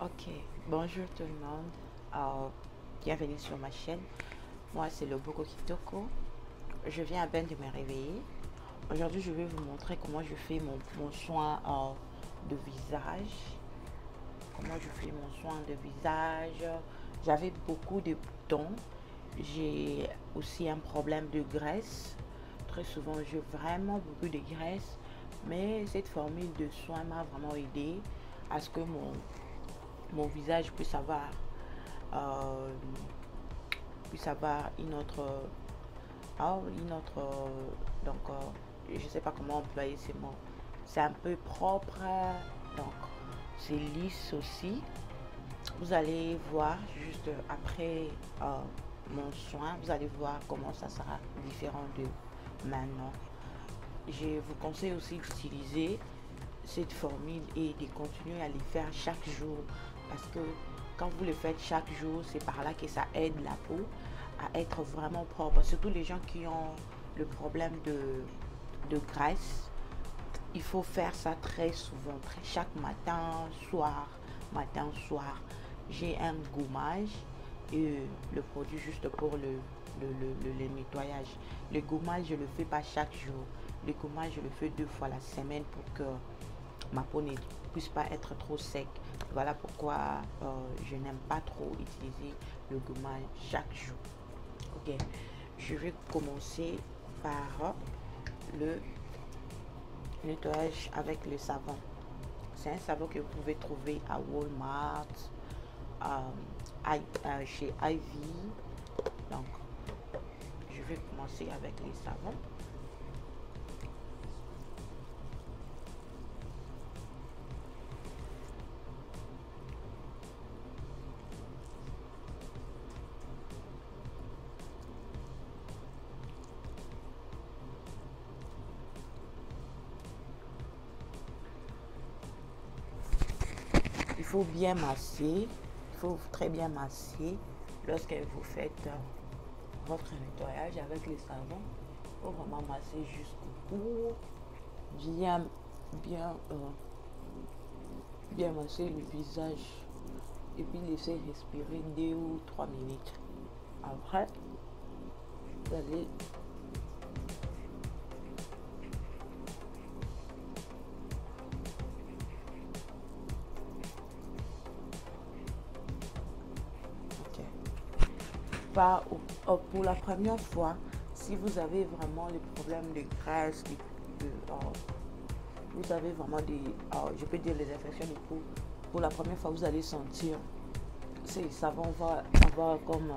Ok, bonjour tout le monde. Bienvenue sur ma chaîne. Moi, c'est le Boko Kitoko. Je viens à peine de me réveiller. Aujourd'hui, je vais vous montrer comment je fais mon soin de visage. Comment je fais mon soin de visage. J'avais beaucoup de boutons. J'ai aussi un problème de graisse. Très souvent, j'ai vraiment beaucoup de graisse. Mais cette formule de soin m'a vraiment aidé à ce que mon visage euh, puisse avoir une autre, donc je sais pas comment employer ces mots. C'est un peu propre, donc c'est lisse aussi. Vous allez voir juste après mon soin, vous allez voir comment ça sera différent de maintenant. Je vous conseille aussi d'utiliser cette formule et de continuer à les faire chaque jour parce que quand vous le faites chaque jour, c'est par là que ça aide la peau à être vraiment propre. Surtout les gens qui ont le problème de graisse, il faut faire ça très souvent, chaque matin, soir. J'ai un gommage et le produit juste pour le nettoyage. Le gommage, je le fais pas chaque jour. Le gommage, je le fais 2 fois la semaine pour que ma peau ne puisse pas être trop sec. Voilà pourquoi je n'aime pas trop utiliser le gommage chaque jour. Ok, je vais commencer par le nettoyage avec le savon. C'est un savon que vous pouvez trouver à Walmart, chez Ivy. Donc, je vais commencer avec les savons. Il faut bien masser, il faut très bien masser lorsque vous faites votre nettoyage avec les savons. Il faut vraiment masser jusqu'au bout, bien, bien, bien masser le visage et puis laisser respirer 2 ou 3 minutes. Après, vous allez ok. Pour la première fois, si vous avez vraiment les problèmes de graisse, vous avez vraiment je peux dire les infections de peau, pour la première fois, vous allez sentir, ça va, comme,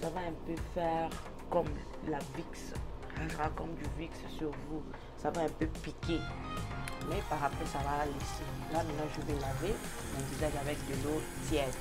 ça va un peu faire comme la VIX, ça sera comme du VIX sur vous, ça va un peu piquer, mais par après, ça va laisser. Là, maintenant, je vais laver mon visage avec de l'eau tiède.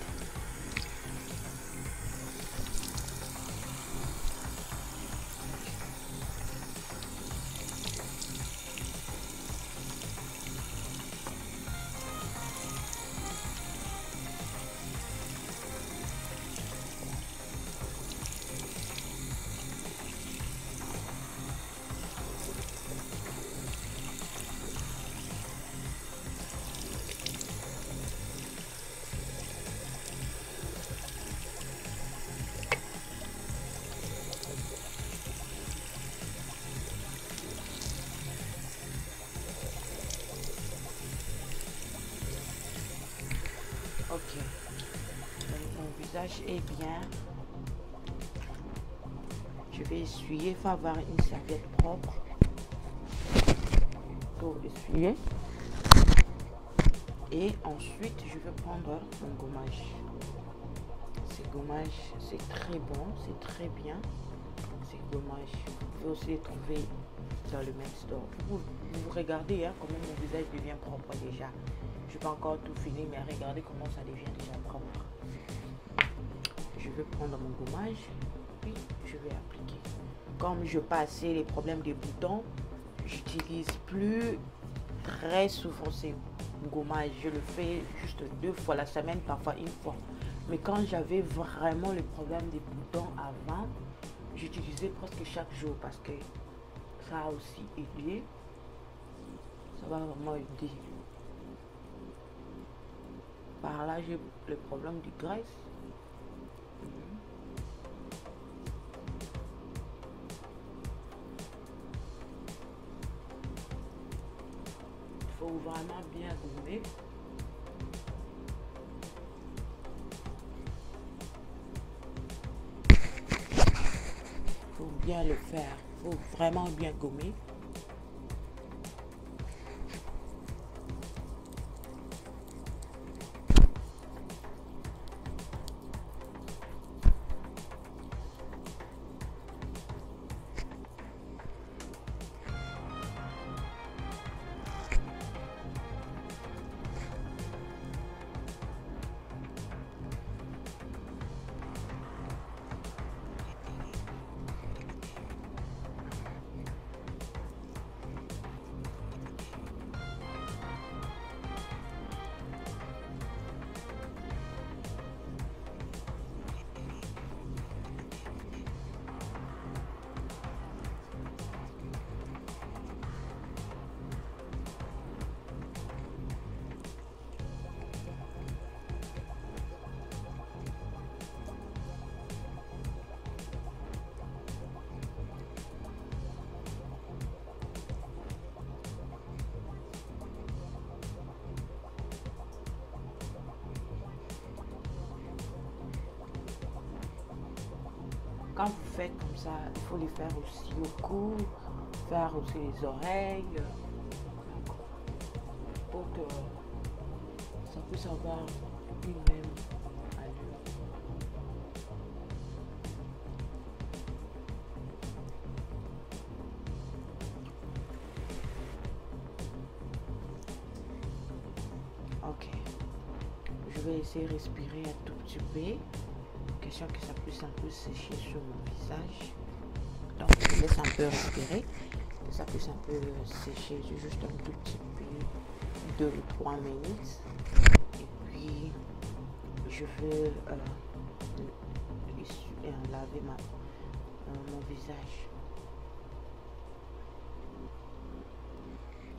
Ok, donc mon visage est bien. Je vais essuyer, il faut avoir une serviette propre pour essuyer. Et ensuite, je vais prendre mon gommage. Ce gommage, c'est très bon, c'est très bien. Ces gommages, vous pouvez aussi les trouver dans le même store. Vous regardez comment mon visage devient propre déjà. Je n'ai pas encore tout fini, mais regardez comment ça devient déjà propre. Je vais prendre mon gommage, puis je vais appliquer. Comme je passais les problèmes des boutons, j'utilise plus très souvent ces gommages. Je le fais juste 2 fois la semaine, parfois 1 fois. Mais quand j'avais vraiment le problème des boutons avant, j'utilisais presque chaque jour parce que ça a aussi aidé. Ça va vraiment aider. Par là, j'ai le problème du graisse. Il faut vraiment bien gommer. Il faut bien le faire. Il faut vraiment bien gommer. Quand vous faites comme ça, il faut les faire aussi au cou, faire aussi les oreilles, pour que ça puisse avoir une même allure. Ok, je vais essayer de respirer un tout petit peu. Question que ça puisse un peu sécher sur mon visage. Donc je laisse un peu respirer, que ça puisse un peu sécher juste un tout petit peu, 2 ou 3 minutes. Et puis je vais laver mon visage.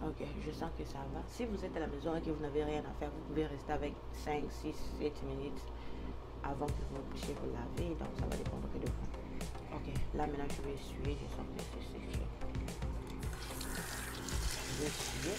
Ok, je sens que ça va. Si vous êtes à la maison et que vous n'avez rien à faire, vous pouvez rester avec 5, 6, 7 minutes avant que vous puissiez vous laver. Donc ça va dépendre de vous. Ok, là maintenant je vais essuyer. Je sens que c'est séché. Je vais essuyer.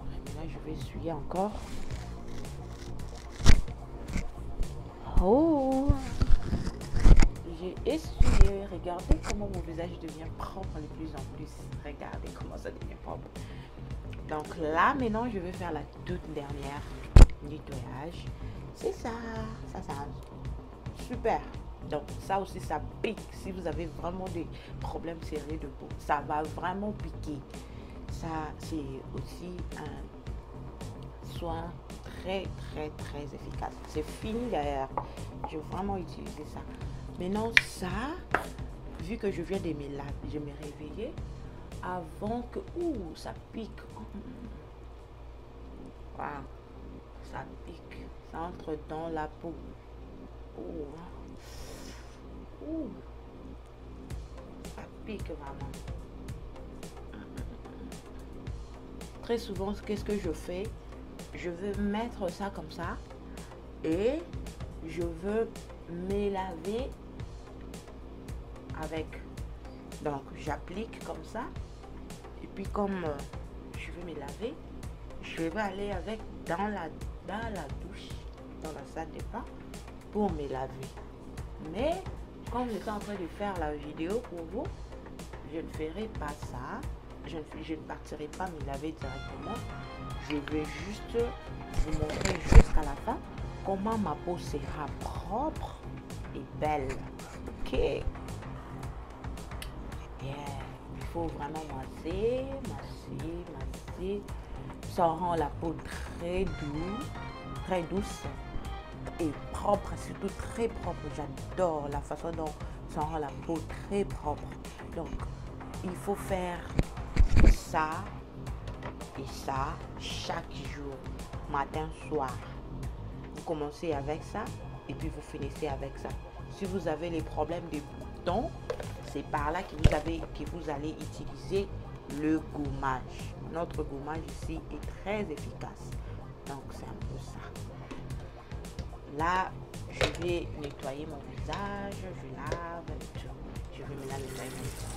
Maintenant, je vais essuyer encore. Oh, j'ai essuyé. Regardez comment mon visage devient propre de plus en plus. Regardez comment ça devient propre. Donc là, maintenant, je vais faire la toute dernière nettoyage. C'est ça. Ça, super. Donc ça aussi, ça pique. Si vous avez vraiment des problèmes sérieux de peau, ça va vraiment piquer. Ça, c'est aussi un soin très efficace. C'est fini d'ailleurs. J'ai vraiment utilisé ça. Maintenant ça, vu que je viens de me laver, je me réveiller avant que ça pique. Wow, ça pique. Ça entre dans la peau. pique vraiment. Très souvent, qu'est-ce que je fais? Je veux mettre ça comme ça et je veux me laver avec. Donc, j'applique comme ça. Et puis, comme je veux me laver, je vais aller avec dans la douche, dans la salle de bain, pour me laver. Mais, comme j'étais en train de faire la vidéo pour vous, je ne ferai pas ça. Je ne partirai pas me laver directement. Je vais juste vous montrer jusqu'à la fin comment ma peau sera propre et belle. Ok. Yeah. Il faut vraiment masser, masser, masser. Ça rend la peau très douce et propre, surtout très propre. J'adore la façon dont ça rend la peau très propre. Donc, il faut faire ça et ça chaque jour, matin, soir. Vous commencez avec ça et puis vous finissez avec ça. Si vous avez les problèmes des boutons, c'est par là que vous allez utiliser le gommage. Notre gommage ici est très efficace. Donc c'est un peu ça. Là, je vais nettoyer mon visage, je lave et tout. Je vais me la nettoyer mon visage.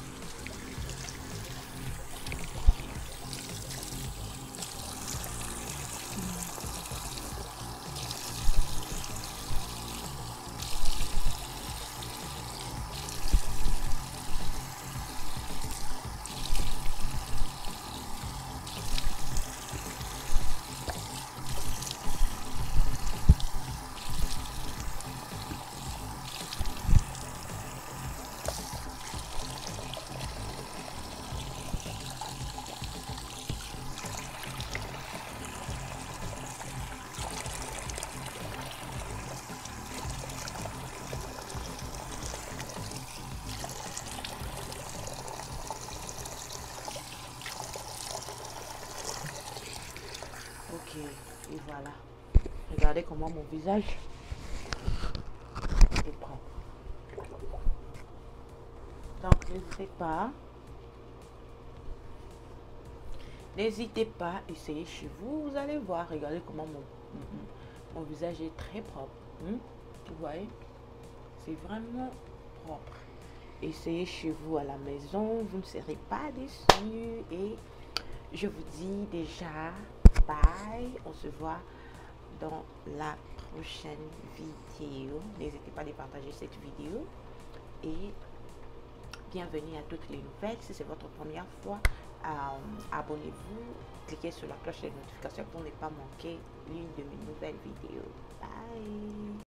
Ok, et voilà. Regardez comment mon visage est propre. Donc, n'hésitez pas, essayez chez vous, vous allez voir. Regardez comment mon visage est très propre. Vous voyez, c'est vraiment propre. Essayez chez vous à la maison, vous ne serez pas déçus. Et je vous dis déjà bye, on se voit dans la prochaine vidéo. N'hésitez pas à partager cette vidéo et bienvenue à toutes les nouvelles. Si c'est votre première fois, abonnez-vous, cliquez sur la cloche de notification pour ne pas manquer l'une de mes nouvelles vidéos. Bye.